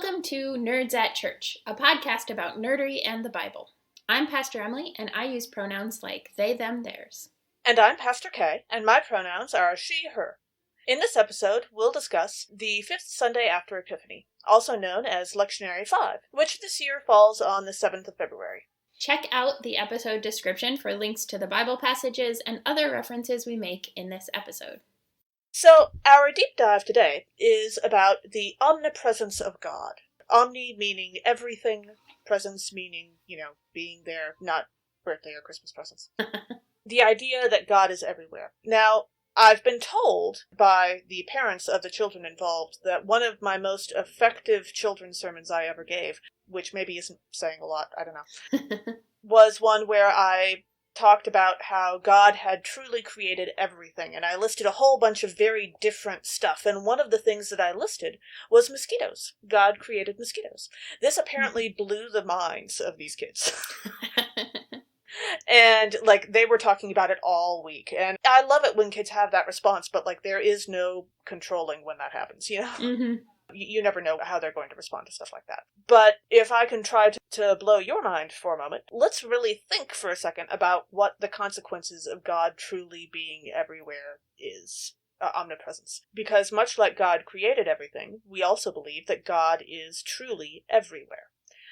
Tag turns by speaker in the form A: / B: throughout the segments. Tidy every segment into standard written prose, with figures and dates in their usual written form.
A: Welcome to Nerds at Church, a podcast about nerdery and the Bible. I'm Pastor Emily, and I use pronouns like they, them, theirs.
B: And I'm Pastor Kay, and my pronouns are she, her. In this episode, we'll discuss the fifth Sunday after Epiphany, also known as Lectionary 5, which this year falls on the 7th of February.
A: Check out the episode description for links to the Bible passages and other references we make in this episode.
B: So, our deep dive today is about the omnipresence of God. Omni meaning everything, presence meaning, being there, not birthday or Christmas presents. The idea that God is everywhere. Now, I've been told by the parents of the children involved that one of my most effective children's sermons I ever gave, which maybe isn't saying a lot, I don't know, was one where I talked about how God had truly created everything, and I listed a whole bunch of very different stuff, and one of the things that I listed was mosquitoes. God created mosquitoes. This apparently blew the minds of these kids. And, they were talking about it all week, and I love it when kids have that response, but, there is no controlling when that happens,
A: Mm-hmm.
B: You never know how they're going to respond to stuff like that. But if I can try to blow your mind for a moment, let's really think for a second about what the consequences of God truly being everywhere is. Omnipresence. Because much like God created everything, we also believe that God is truly everywhere.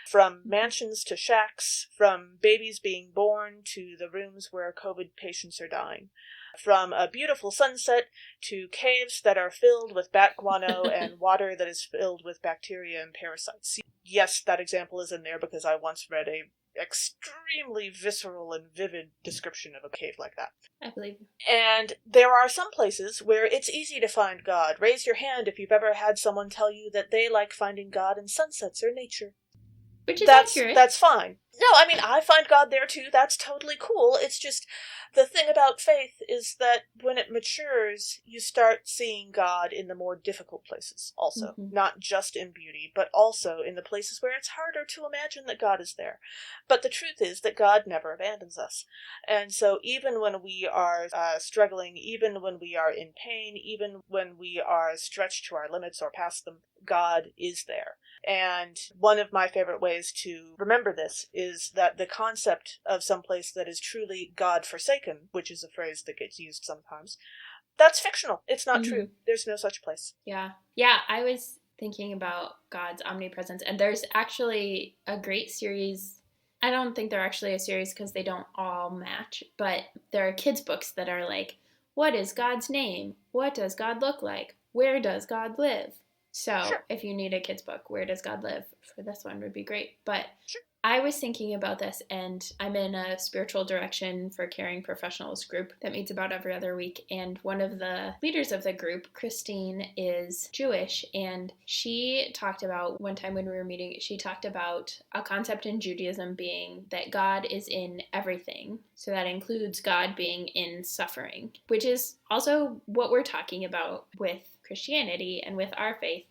B: From mansions to shacks, from babies being born to the rooms where COVID patients are dying. From a beautiful sunset to caves that are filled with bat guano and water that is filled with bacteria and parasites. Yes, that example is in there because I once read a extremely visceral and vivid description of a cave like that.
A: I believe you.
B: And there are some places where it's easy to find God. Raise your hand if you've ever had someone tell you that they like finding God in sunsets or nature.
A: Which is accurate.
B: That's fine. No, I find God there too. That's totally cool. It's just, the thing about faith is that when it matures, you start seeing God in the more difficult places also. Mm-hmm. Not just in beauty, but also in the places where it's harder to imagine that God is there. But the truth is that God never abandons us. And so even when we are struggling, even when we are in pain, even when we are stretched to our limits or past them, God is there. And one of my favorite ways to remember this is that the concept of some place that is truly God-forsaken, which is a phrase that gets used sometimes, that's fictional. It's not true. There's no such place.
A: Yeah, I was thinking about God's omnipresence, and there's actually a great series. I don't think they're actually a series because they don't all match, but there are kids' books that are like, what is God's name? What does God look like? Where does God live? So sure. If you need a kid's book, Where Does God Live? For this one would be great. But sure. I was thinking about this, and I'm in a spiritual direction for caring professionals group that meets about every other week. And one of the leaders of the group, Christine, is Jewish. And she talked about, one time when we were meeting, she talked about a concept in Judaism being that God is in everything. So that includes God being in suffering, which is also what we're talking about with Christianity and with our faith.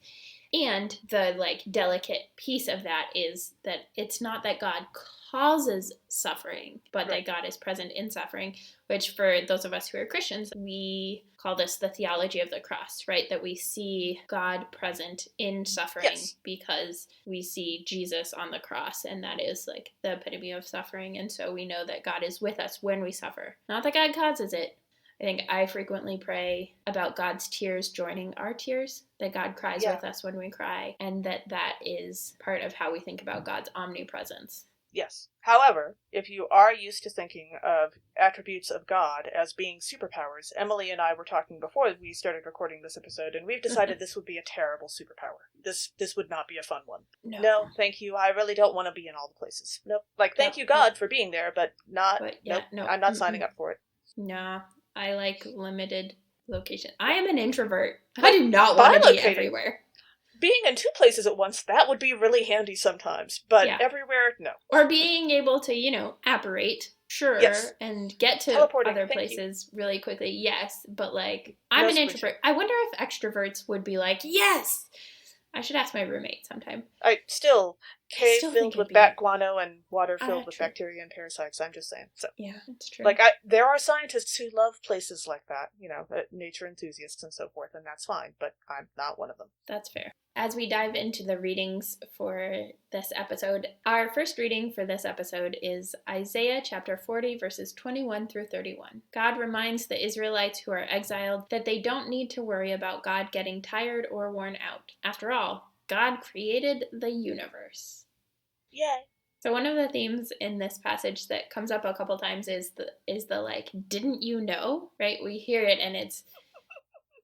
A: And the delicate piece of that is that it's not that God causes suffering, but right. That God is present in suffering, which for those of us who are Christians, we call this the theology of the cross, right? That we see God present in suffering yes. Because we see Jesus on the cross, and that is the epitome of suffering. And so we know that God is with us when we suffer. Not that God causes it. I think I frequently pray about God's tears joining our tears, that God cries with us when we cry, and that is part of how we think about God's omnipresence.
B: Yes. However, if you are used to thinking of attributes of God as being superpowers, Emily and I were talking before we started recording this episode, and we've decided this would be a terrible superpower. This would not be a fun one. No, thank you. I really don't want to be in all the places. Nope. Thank you, God, for being there, but not, no, I'm not signing up for it.
A: Nah. I like limited location. I am an introvert. I do not want to be everywhere.
B: Being in two places at once, that would be really handy sometimes. But everywhere, no.
A: Or being able to, apparate, sure, yes. And get to other places really quickly, yes. But, I'm an introvert. I wonder if extroverts would be like, yes! I should ask my roommate sometime.
B: cave filled with bat guano and water filled with bacteria and parasites. I'm just saying. So
A: yeah, it's true.
B: Like, there are scientists who love places like that, nature enthusiasts and so forth, and that's fine, but I'm not one of them.
A: That's fair. As we dive into the readings for this episode, our first reading for this episode is Isaiah chapter 40, verses 21 through 31. God reminds the Israelites who are exiled that they don't need to worry about God getting tired or worn out. After all, God created the universe.
B: Yay.
A: So one of the themes in this passage that comes up a couple times is the like, didn't you know? Right? We hear it, and it's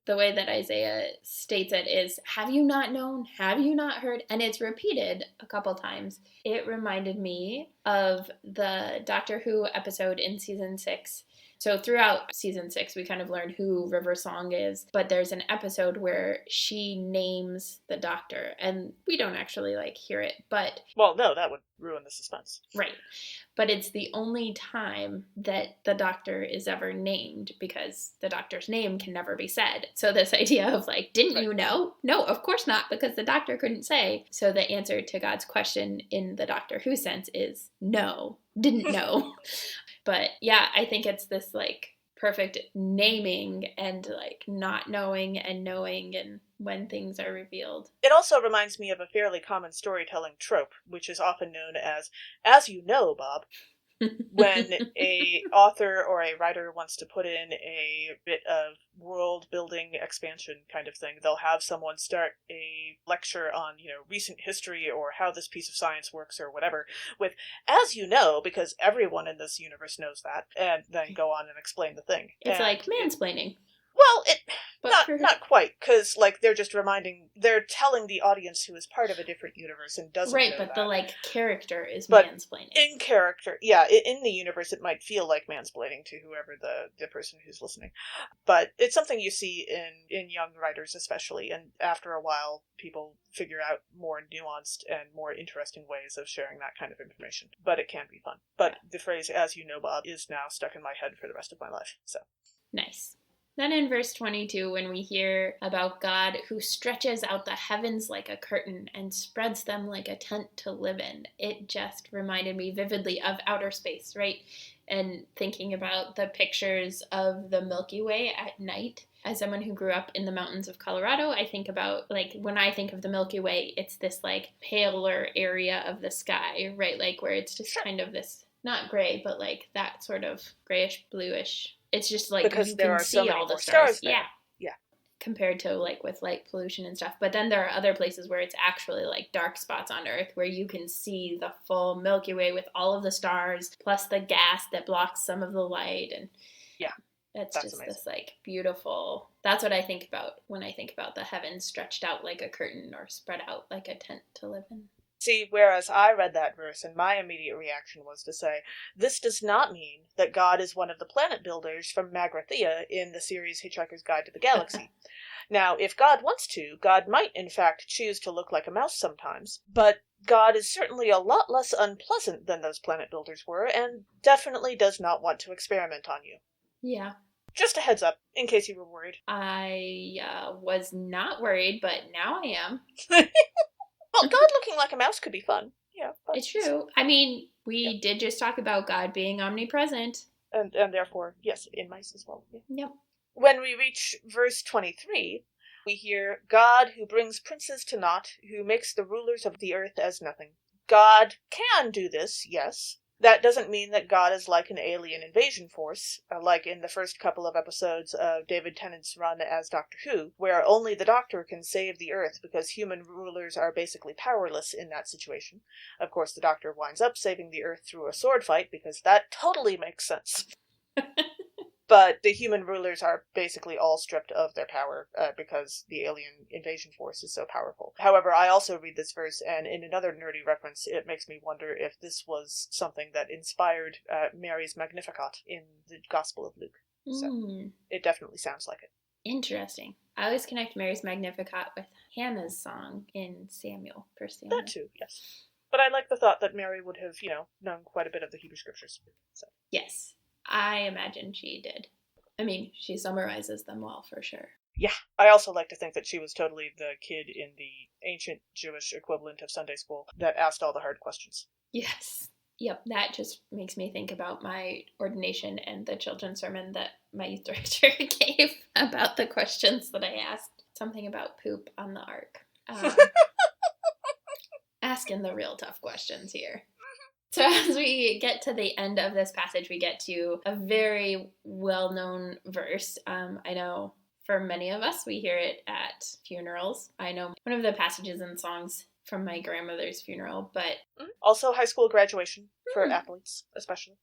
A: the way that Isaiah states it is, have you not known? Have you not heard? And it's repeated a couple times. It reminded me of the Doctor Who episode in season 6. So throughout season 6, we kind of learn who River Song is, but there's an episode where she names the Doctor, and we don't actually hear it, but...
B: Well, no, that would ruin the suspense.
A: Right. But it's the only time that the Doctor is ever named, because the Doctor's name can never be said. So this idea of didn't you know? No, of course not, because the Doctor couldn't say. So the answer to God's question in the Doctor Who sense is no, didn't know. But yeah, I think it's this perfect naming and not knowing and knowing, and when things are revealed.
B: It also reminds me of a fairly common storytelling trope, which is often known as you know, Bob. When a author or a writer wants to put in a bit of world building expansion kind of thing, they'll have someone start a lecture on, recent history or how this piece of science works or whatever with, as you know, because everyone in this universe knows that, and then go on and explain the thing.
A: It's like mansplaining.
B: Well, not quite, because they're just they're telling the audience who is part of a different universe and doesn't know
A: but
B: that.
A: the character is mansplaining.
B: In character, yeah, in the universe it might feel like mansplaining to whoever the person who's listening. But it's something you see in young writers especially, and after a while people figure out more nuanced and more interesting ways of sharing that kind of information. But it can be fun. But the phrase, as you know, Bob, is now stuck in my head for the rest of my life. So
A: nice. Then in verse 22, when we hear about God who stretches out the heavens like a curtain and spreads them like a tent to live in, it just reminded me vividly of outer space, right? And thinking about the pictures of the Milky Way at night. As someone who grew up in the mountains of Colorado, I think about, when I think of the Milky Way, it's this, paler area of the sky, right? Where it's just kind of this, not gray, but, that sort of grayish, bluish. It's just
B: because
A: you
B: there
A: can
B: are
A: see
B: so many
A: all the
B: more
A: stars.
B: there.
A: Yeah. Compared to with light pollution and stuff. But then there are other places where it's actually dark spots on Earth where you can see the full Milky Way with all of the stars plus the gas that blocks some of the light, and it's just amazing. This beautiful. That's what I think about when I think about the heavens stretched out like a curtain or spread out like a tent to live in.
B: See, whereas I read that verse and my immediate reaction was to say, this does not mean that God is one of the planet builders from Magrathea in the series Hitchhiker's Guide to the Galaxy. Now, if God wants to, God might in fact choose to look like a mouse sometimes, but God is certainly a lot less unpleasant than those planet builders were, and definitely does not want to experiment on you.
A: Yeah.
B: Just a heads up, in case you were worried.
A: I was not worried, but now I am.
B: Well, God looking like a mouse could be fun. Yeah,
A: it's true. I mean, we did just talk about God being omnipresent.
B: And therefore, yes, in mice as well. Yeah.
A: Yep.
B: When we reach verse 23, we hear, God who brings princes to naught, who makes the rulers of the earth as nothing. God can do this, yes. That doesn't mean that God is like an alien invasion force, like in the first couple of episodes of David Tennant's run as Doctor Who, where only the Doctor can save the Earth because human rulers are basically powerless in that situation. Of course, the Doctor winds up saving the Earth through a sword fight because that totally makes sense. But the human rulers are basically all stripped of their power because the alien invasion force is so powerful. However, I also read this verse, and in another nerdy reference, it makes me wonder if this was something that inspired Mary's Magnificat in the Gospel of Luke. So it definitely sounds like it.
A: Interesting. I always connect Mary's Magnificat with Hannah's song in Samuel, 1 Samuel.
B: That too, yes. But I like the thought that Mary would have, known quite a bit of the Hebrew Scriptures. So.
A: Yes. I imagine she did. I mean, she summarizes them well, for sure.
B: Yeah, I also like to think that she was totally the kid in the ancient Jewish equivalent of Sunday school that asked all the hard questions.
A: Yes. Yep, that just makes me think about my ordination and the children's sermon that my youth director gave about the questions that I asked. Something about poop on the ark. Asking the real tough questions here. So as we get to the end of this passage, we get to a very well-known verse. I know for many of us, we hear it at funerals. I know one of the passages and songs from my grandmother's funeral, but...
B: Also high school graduation for athletes, especially.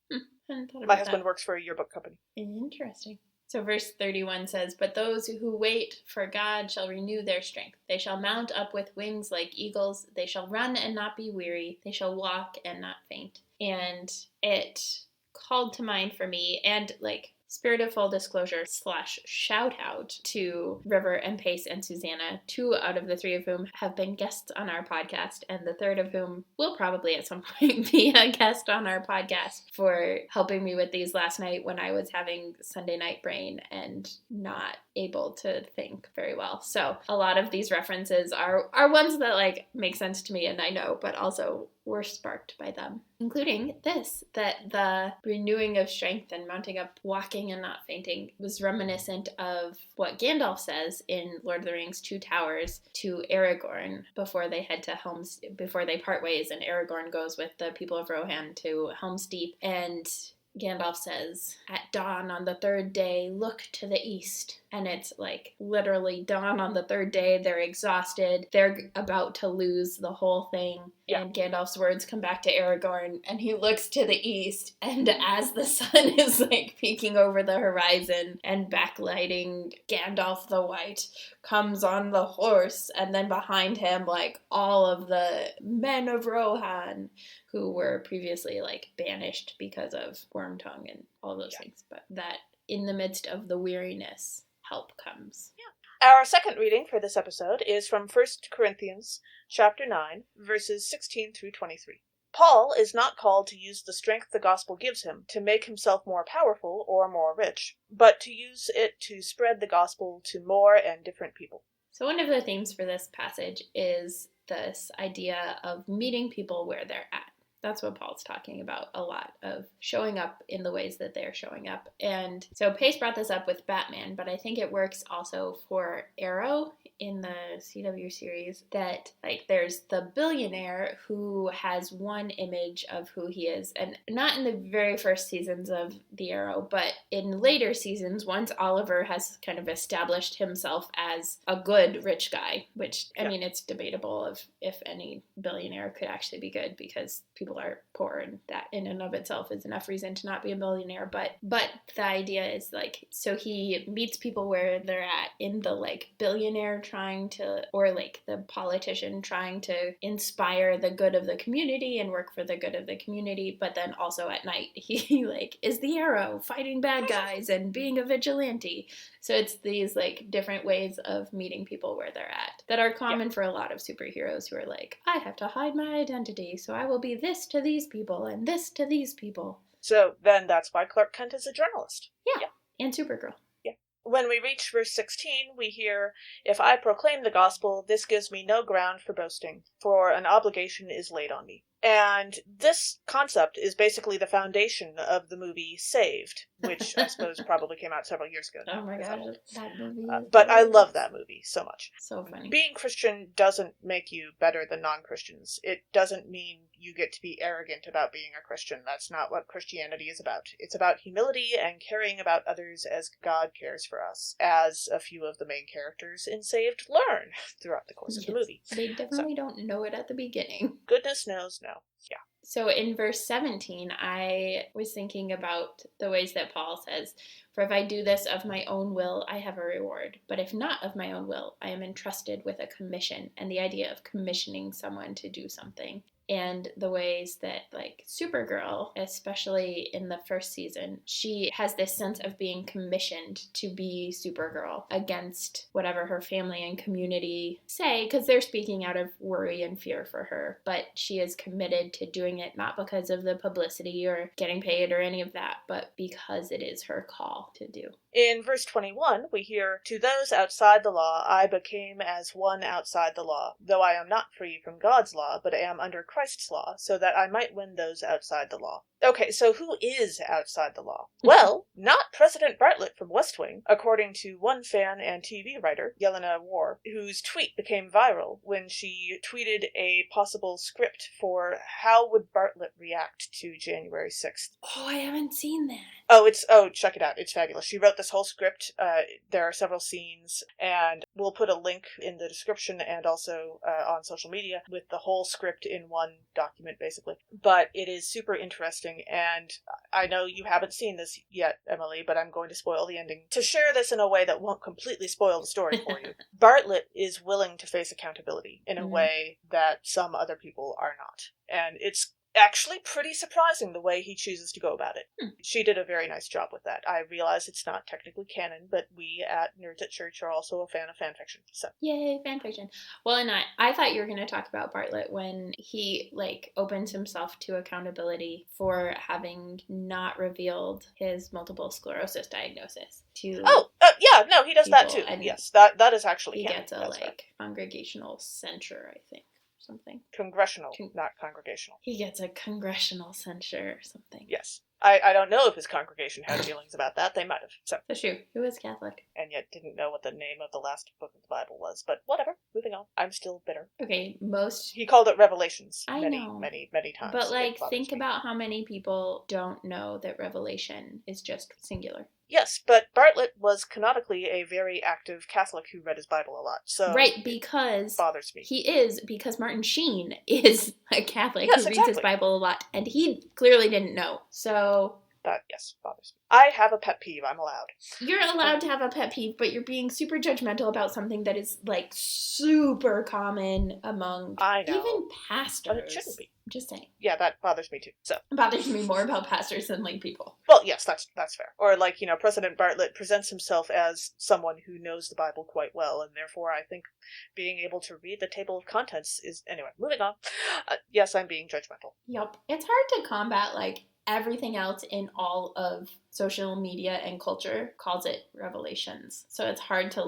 B: My husband works for a yearbook company.
A: Interesting. So verse 31 says, "But those who wait for God shall renew their strength. They shall mount up with wings like eagles. They shall run and not be weary. They shall walk and not faint." And it called to mind for me, and like spirit of full disclosure / shout out to River and Pace and Susanna, 2 out of the 3 of whom have been guests on our podcast, and the 3rd of whom will probably at some point be a guest on our podcast, for helping me with these last night when I was having Sunday night brain and not able to think very well. So a lot of these references are ones that like make sense to me and I know, but also were sparked by them, including this, that the renewing of strength and mounting up, walking and not fainting was reminiscent of what Gandalf says in Lord of the Rings Two Towers to Aragorn before they head to before they part ways, and Aragorn goes with the people of Rohan to Helm's Deep, and Gandalf says, "At dawn on the 3rd day, look to the east." And it's like literally dawn on the 3rd day. They're exhausted. They're about to lose the whole thing. Yeah. And Gandalf's words come back to Aragorn, and he looks to the east. And as the sun is like peeking over the horizon and backlighting, Gandalf the White comes on the horse. And then behind him, like all of the men of Rohan who were previously like banished because of Wormtongue and all those things. But that in the midst of the weariness, help comes.
B: Yeah. Our second reading for this episode is from 1 Corinthians chapter 9, verses 16 through 23. Paul is not called to use the strength the gospel gives him to make himself more powerful or more rich, but to use it to spread the gospel to more and different people.
A: So one of the themes for this passage is this idea of meeting people where they're at. That's what Paul's talking about a lot, of showing up in the ways that they're showing up. And so Pace brought this up with Batman, but I think it works also for Arrow in the CW series, that like there's the billionaire who has one image of who he is, and not in the very first seasons of the Arrow, but in later seasons, once Oliver has kind of established himself as a good rich guy, which I mean, it's debatable of if any billionaire could actually be good, because people are poor, and that in and of itself is enough reason to not be a millionaire. But the idea is like, so he meets people where they're at, in the like billionaire trying to, or like the politician trying to inspire the good of the community and work for the good of the community, but then also at night he like is the Arrow fighting bad guys and being a vigilante. So it's these like different ways of meeting people where they're at that are common for a lot of superheroes who are like, I have to hide my identity, so I will be this to these people and this to these people.
B: So then that's why Clark Kent is a journalist.
A: Yeah. And Supergirl.
B: Yeah. When we reach verse 16, we hear, "If I proclaim the gospel, this gives me no ground for boasting, for an obligation is laid on me." And this concept is basically the foundation of the movie Saved, which I suppose probably came out several years ago.
A: Oh my gosh, that movie.
B: But I love that movie so much.
A: So funny.
B: Being Christian doesn't make you better than non-Christians. It doesn't mean you get to be arrogant about being a Christian. That's not what Christianity is about. It's about humility and caring about others as God cares for us, as a few of the main characters in Saved learn throughout the course of the movie.
A: They definitely don't know it at the beginning.
B: Goodness knows no. Yeah.
A: So in verse 17, I was thinking about the ways that Paul says, "For if I do this of my own will, I have a reward. But if not of my own will, I am entrusted with a commission." And the idea of commissioning someone to do something. And the ways that, like, Supergirl, especially in the first season, she has this sense of being commissioned to be Supergirl against whatever her family and community say, because they're speaking out of worry and fear for her. But she is committed to doing it, not because of the publicity or getting paid or any of that, but because it is her call to do.
B: In verse 21, we hear, "To those outside the law I became as one outside the law, though I am not free from God's law, but am under Christ's law, so that I might win those outside the law." Okay, so who is outside the law? Well, not President Bartlett from West Wing, according to one fan and TV writer, Yelena War, whose tweet became viral when she tweeted a possible script for how would Bartlett react to January 6th.
A: Oh, I haven't seen that.
B: Check it out. It's fabulous. She wrote this whole script. There are several scenes, and we'll put a link in the description and also on social media with the whole script in one document, basically. But it is super interesting, and I know you haven't seen this yet, Emily, but I'm going to spoil the ending to share this in a way that won't completely spoil the story for you. Bartlett is willing to face accountability in a way that some other people are not. And it's actually pretty surprising the way he chooses to go about it. She did a very nice job with that. I realize it's not technically canon, but we at Nerds at Church are also a fan of fanfiction. So
A: yay, fanfiction. Well, and I thought you were going to talk about Bartlett when he opens himself to accountability for having not revealed his multiple sclerosis diagnosis to.
B: He does that too. Yes, that is actually
A: he
B: canon.
A: Gets a congregational censure, I think. Something.
B: Congressional, not congregational.
A: He gets a congressional censure or something.
B: Yes. I don't know if his congregation had feelings about that. They might have. So.
A: That's true. He was Catholic.
B: And yet didn't know what the name of the last book of the Bible was. But whatever. Moving on. I'm still bitter.
A: Okay,
B: He called it Revelations
A: I know.
B: many times.
A: But think about how many people don't know that Revelation is just singular.
B: Yes, but Bartlett was canonically a very active Catholic who read his Bible a lot. So
A: right, because
B: it bothers me.
A: Because Martin Sheen is a Catholic who reads his Bible a lot, and he clearly didn't know. So
B: that, yes, bothers me. I have a pet peeve. I'm allowed.
A: You're allowed to have a pet peeve, but you're being super judgmental about something that is super common among even pastors.
B: But it shouldn't be.
A: I'm just saying.
B: Yeah, that bothers me too. So
A: it bothers me more about pastors than people.
B: Well, yes, that's fair. Or President Bartlett presents himself as someone who knows the Bible quite well, and therefore I think being able to read the table of contents is anyway. Moving on. Yes, I'm being judgmental.
A: Yep, it's hard to combat everything else in all of social media and culture calls it revelations. So it's hard to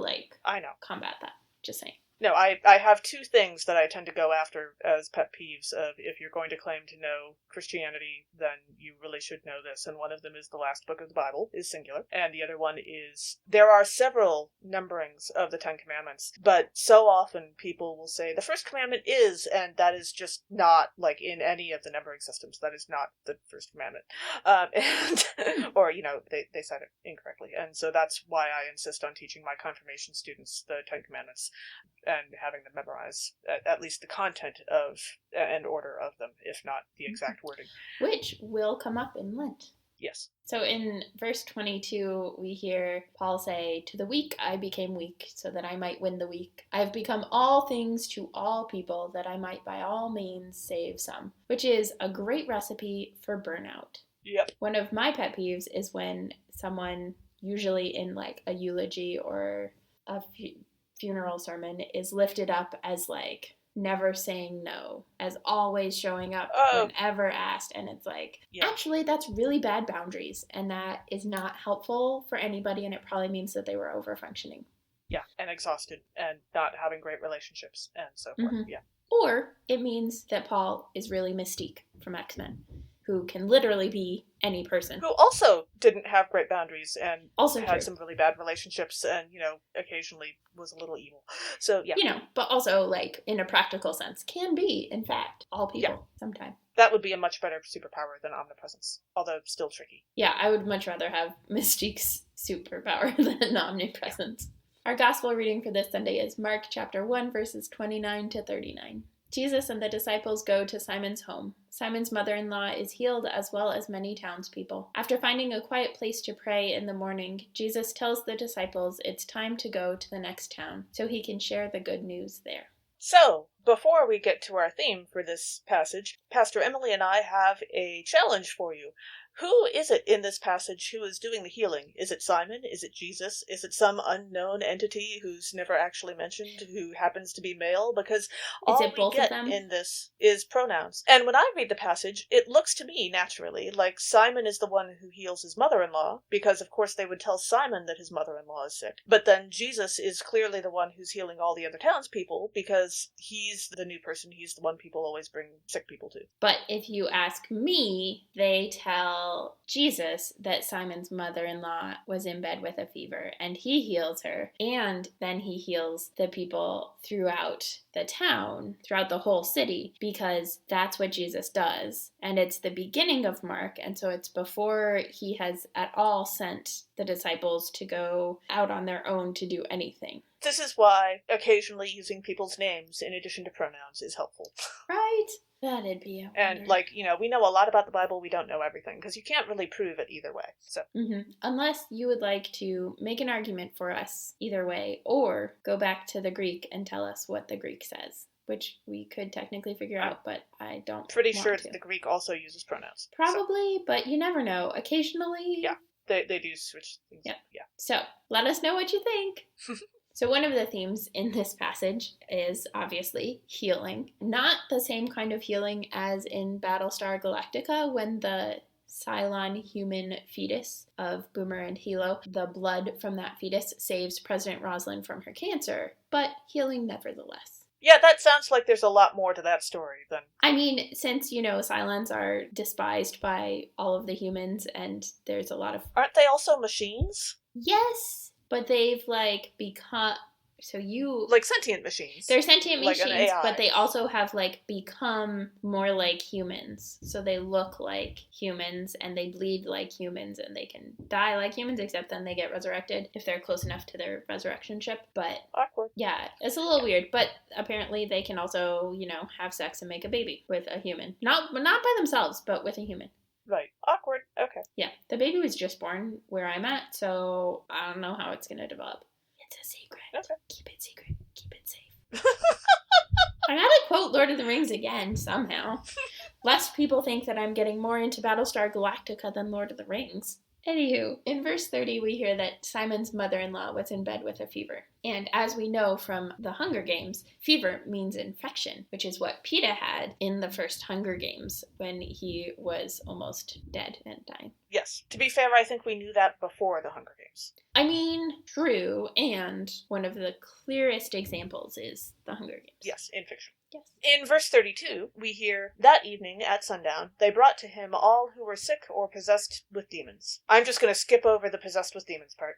B: I know.
A: Combat that. Just saying.
B: No, I have two things that I tend to go after as pet peeves of if you're going to claim to know Christianity, then you really should know this. And one of them is the last book of the Bible, is singular. And the other one is there are several numberings of the Ten Commandments, but so often people will say the first commandment is, and that is just not in any of the numbering systems. That is not the first commandment. Or, they cite it incorrectly. And so that's why I insist on teaching my confirmation students the Ten Commandments and having them memorize at least the content of and order of them, if not the exact wording.
A: Which will come up in Lent.
B: Yes.
A: So in verse 22, we hear Paul say, "To the weak I became weak, so that I might win the weak. I have become all things to all people, that I might by all means save some," which is a great recipe for burnout.
B: Yep.
A: One of my pet peeves is when someone, usually in a eulogy or a funeral sermon, is lifted up as never saying no, as always showing up whenever asked, and it's actually that's really bad boundaries, and that is not helpful for anybody, and it probably means that they were over functioning.
B: Yeah, and exhausted and not having great relationships and so forth.
A: Mm-hmm.
B: Yeah.
A: Or it means that Paul is really Mystique from X-Men, who can literally be any person.
B: Who also didn't have great boundaries and
A: also
B: had some really bad relationships and, occasionally was a little evil. So, yeah.
A: But also, in a practical sense, can be, in fact, all people sometime.
B: That would be a much better superpower than omnipresence, although still tricky.
A: Yeah, I would much rather have Mystique's superpower than omnipresence. Our gospel reading for this Sunday is Mark chapter 1, verses 29 to 39. Jesus and the disciples go to Simon's home. Simon's mother-in-law is healed, as well as many townspeople. After finding a quiet place to pray in the morning, Jesus tells the disciples it's time to go to the next town so he can share the good news there.
B: So, before we get to our theme for this passage, Pastor Emily and I have a challenge for you. Who is it in this passage who is doing the healing? Is it Simon? Is it Jesus? Is it some unknown entity who's never actually mentioned, who happens to be male? Because
A: Is
B: all
A: it
B: we
A: both
B: get
A: of them?
B: in this is pronouns. And when I read the passage, it looks to me, naturally, like Simon is the one who heals his mother-in-law, because of course they would tell Simon that his mother-in-law is sick. But then Jesus is clearly the one who's healing all the other townspeople, because he's the new person, he's the one people always bring sick people to.
A: But if you ask me, they tell Jesus that Simon's mother-in-law was in bed with a fever, and he heals her, and then he heals the people throughout the town, throughout the whole city, because that's what Jesus does. And it's the beginning of Mark, and so it's before he has at all sent the disciples to go out on their own to do anything.
B: This is why occasionally using people's names in addition to pronouns is helpful.
A: Right? That'd be a
B: And,
A: wonder.
B: we know a lot about the Bible, we don't know everything, because you can't really prove it either way, so.
A: Unless you would like to make an argument for us either way, or go back to the Greek and tell us what the Greek says, which we could technically figure out, but I don't
B: Pretty
A: want
B: sure
A: to.
B: that the Greek also uses pronouns.
A: Probably, but you never know. Occasionally.
B: Yeah, they do switch things.
A: Yep.
B: Yeah.
A: So, let us know what you think. So one of the themes in this passage is obviously healing. Not the same kind of healing as in Battlestar Galactica when the Cylon human fetus of Boomer and Hilo, the blood from that fetus saves President Rosalind from her cancer, but healing nevertheless.
B: Yeah, that sounds like there's a lot more to that story than...
A: I mean, since, Cylons are despised by all of the humans and there's a lot of...
B: Aren't they also machines?
A: Yes! But they've, become... So you...
B: Like sentient machines.
A: They're sentient
B: like
A: machines, but they also have, become more like humans. So they look like humans, and they bleed like humans, and they can die like humans, except then they get resurrected if they're close enough to their resurrection ship. But...
B: Awkward.
A: Yeah, it's a little weird, but apparently they can also, have sex and make a baby with a human. Not by themselves, but with a human.
B: Right. Awkward. Okay.
A: Yeah, the baby was just born where I'm at, so I don't know how it's going to develop. It's a secret.
B: Okay.
A: Keep it secret. Keep it safe. I gotta quote Lord of the Rings again, somehow. Lest people think that I'm getting more into Battlestar Galactica than Lord of the Rings. Anywho, in verse 30, we hear that Simon's mother-in-law was in bed with a fever. And as we know from the Hunger Games, fever means infection, which is what Peeta had in the first Hunger Games when he was almost dead and dying.
B: Yes. To be fair, I think we knew that before the Hunger Games.
A: I mean, true, and one of the clearest examples is the Hunger Games.
B: Yes, in fiction.
A: Yes.
B: In verse 32, we hear, that evening at sundown, they brought to him all who were sick or possessed with demons. I'm just going to skip over the possessed with demons part.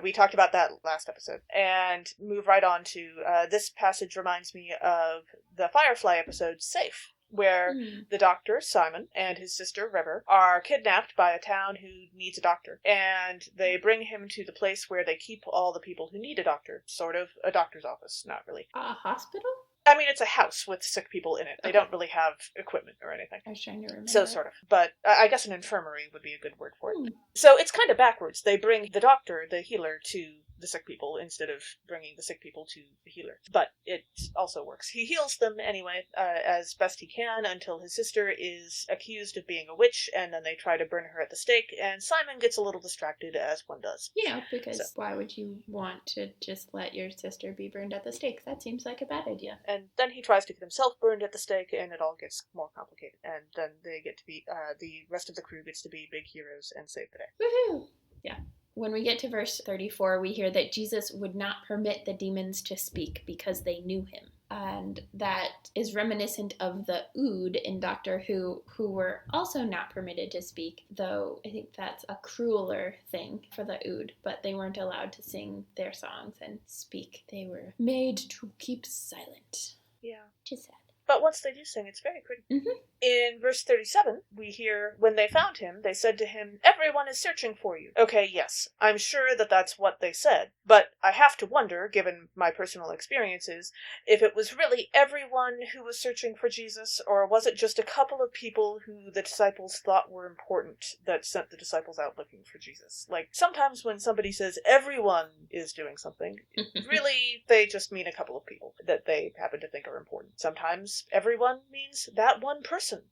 B: We talked about that last episode. And move right on to, this passage reminds me of the Firefly episode, Safe, where the doctor, Simon, and his sister, River, are kidnapped by a town who needs a doctor. And they bring him to the place where they keep all the people who need a doctor. Sort of a doctor's office, not really.
A: A hospital?
B: I mean, it's a house with sick people in it. They don't really have equipment or anything.
A: I was trying to remember.
B: So, sort of. But I guess an infirmary would be a good word for it. So it's kind of backwards. They bring the doctor, the healer, to the sick people instead of bringing the sick people to the healer. But it also works. He heals them anyway, as best he can, until his sister is accused of being a witch, and then they try to burn her at the stake, and Simon gets a little distracted, as one does.
A: Because why would you want to just let your sister be burned at the stake? That seems like a bad idea.
B: And then he tries to get himself burned at the stake, and it all gets more complicated. And then they get to be, the rest of the crew gets to be big heroes and save the day.
A: Woohoo! Yeah. When we get to verse 34, we hear that Jesus would not permit the demons to speak because they knew him. And that is reminiscent of the Ood in Doctor Who were also not permitted to speak, though I think that's a crueler thing for the Ood, but they weren't allowed to sing their songs and speak. They were made to keep silent.
B: Yeah.
A: Which is sad.
B: But once they do sing, it's very pretty.
A: Mm-hmm.
B: In verse 37, we hear, when they found him, they said to him, everyone is searching for you. Okay, yes, I'm sure that that's what they said, but I have to wonder, given my personal experiences, if it was really everyone who was searching for Jesus, or was it just a couple of people who the disciples thought were important that sent the disciples out looking for Jesus? Like, sometimes when somebody says everyone is doing something, really, they just mean a couple of people that they happen to think are important. Sometimes everyone means that one person person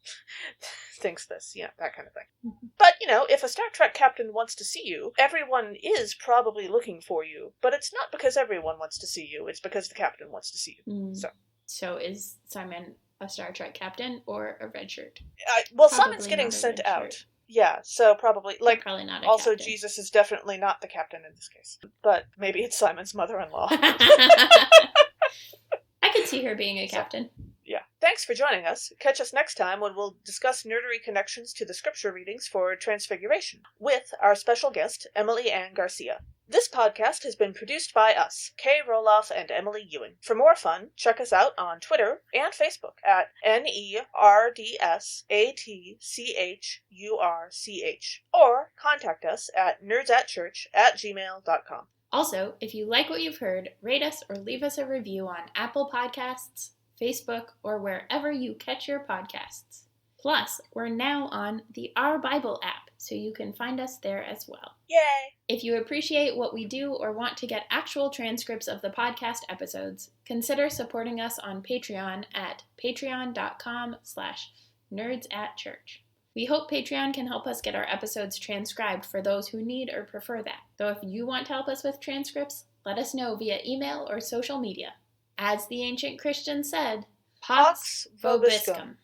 B: thinks this, that kind of thing. Mm-hmm. But, if a Star Trek captain wants to see you, everyone is probably looking for you, but it's not because everyone wants to see you, it's because the captain wants to see you.
A: Mm. So is Simon a Star Trek captain or a red shirt?
B: Well, Simon's getting sent out. Shirt. Yeah, so probably
A: probably not a
B: also
A: captain.
B: Jesus is definitely not the captain in this case. But maybe it's Simon's mother-in-law.
A: I could see her being a captain.
B: Yeah. Thanks for joining us. Catch us next time when we'll discuss nerdery connections to the scripture readings for Transfiguration with our special guest, Emily Ann Garcia. This podcast has been produced by us, Kay Rohloff and Emily Ewing. For more fun, check us out on Twitter and Facebook at NERDSATCHURCH or contact us at nerdsatchurch@gmail.com.
A: Also, if you like what you've heard, rate us or leave us a review on Apple Podcasts, Facebook, or wherever you catch your podcasts. Plus, we're now on the Our Bible app, so you can find us there as well.
B: Yay!
A: If you appreciate what we do or want to get actual transcripts of the podcast episodes, consider supporting us on Patreon at patreon.com/nerdsatchurch. We hope Patreon can help us get our episodes transcribed for those who need or prefer that. Though if you want to help us with transcripts, let us know via email or social media. As the ancient Christians said, Pax Vobiscum.